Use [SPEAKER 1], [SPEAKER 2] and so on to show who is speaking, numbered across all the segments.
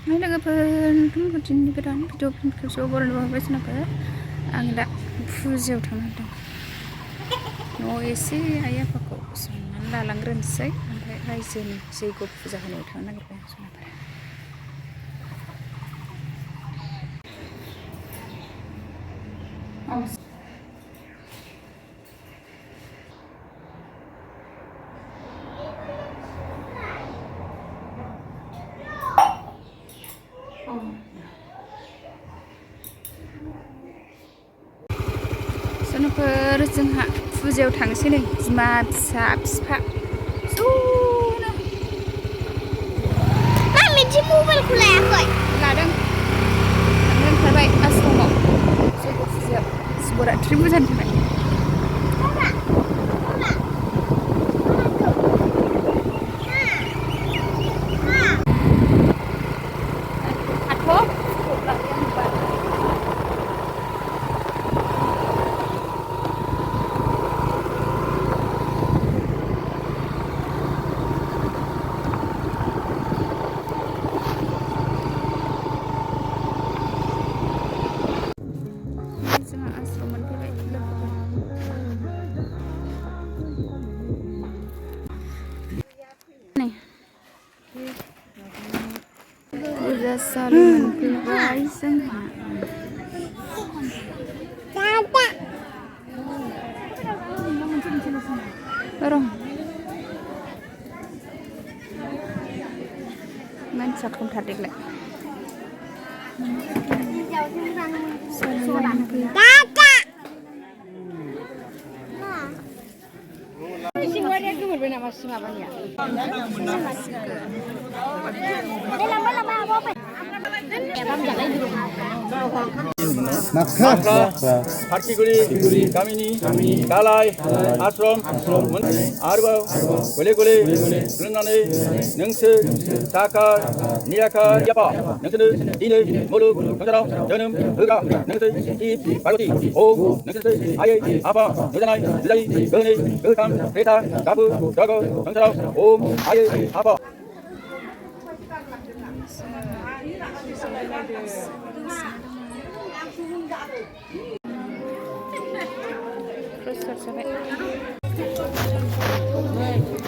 [SPEAKER 1] Hai लोगोफोर दिनै गोदान भिडिअ खेबसेयाव बरायनो हाबाय सोनाफोर आं दा फुजायाव थांना दं न'आव एसे आइ आफाखौ सनमान लालांग्रोनोसै ओमफ्राय रायजोनि जैग' फुजा होनायाव थांनो नागिरबाय आं सोनाफोर सोनाफोर जोंहा फुजायाव थांसै नै बिमा फिसा बिफा ज'नो
[SPEAKER 2] मामिथि मबाइलखौ लायाखै
[SPEAKER 1] लादों थांनो ओंखारबाय आश्रमाव जैग' फुजायाव शिवरात्रि फुजानि थाखाय जोंहा आश्रम मोनफैबाय लोगोफोर फुजासालि मोनफैबाय जोंहा र' मानसिया खमथार देग्लाय
[SPEAKER 2] शिवारिया गोमोरबाय नामा माबानिया
[SPEAKER 3] Makra, Hartiguri, Kamini, Kalai, Ashram, Arba, Gule, Lunane, Nungsu, Taka, Niaka, Yapa, Nungsu, Dine, Molu, Kundara, Dunum, Huga, Nungsu, Eve, Paroti, O, Nungsu, Aye, Apa, Nudanai, Zilai, Gurney, Gurkam, Reta, Gabu, Dago, Kundara, Om, Aye, Apa.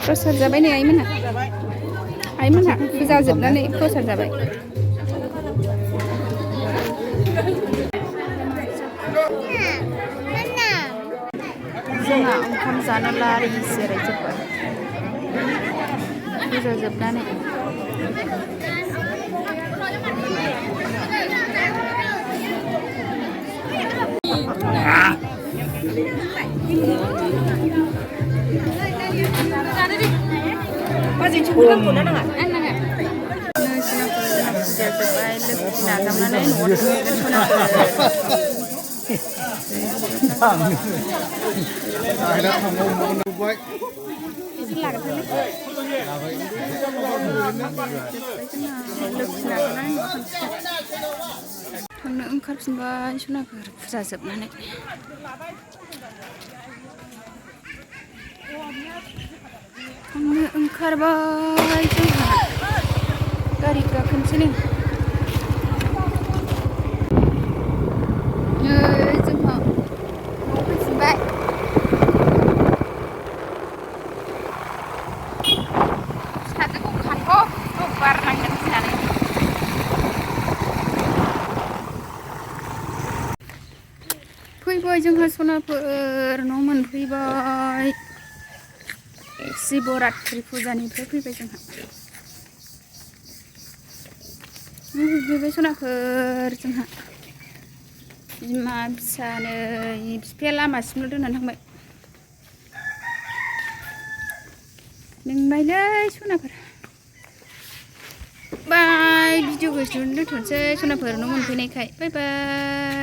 [SPEAKER 1] प्रसाद जाबाय नै आइमोनहा फुजा जोबनानै प्रसाद जाबाय जोंहा ओंखाम जानो लारिसो रायजोफोर फुजा जोबनानै थांनो ओंखारफिनबाय सनाफोर फुजा जोबनानै थांनो ओंखारबाय जोंहा गारि गाखोनोसै नै जोंहा न'आव फैफिनबाय फिसाजोखौ खाथ' बार नांगोन होननानै फैबाय जोंहा सनाफोर न' मोनफैबाय शिवरात्रि फुजानिफ्राय फैबाय जोंहा फैबाय सनाफोर जोंहा बिमा फिसा नै बिफाया लामासिमल' दोननानै थांबाय नोंबायलै सनाफोर बाय भिडिअ'खौ दोनथ'नोसै सनाफोर न' मोनफैनायखाय बाय बाय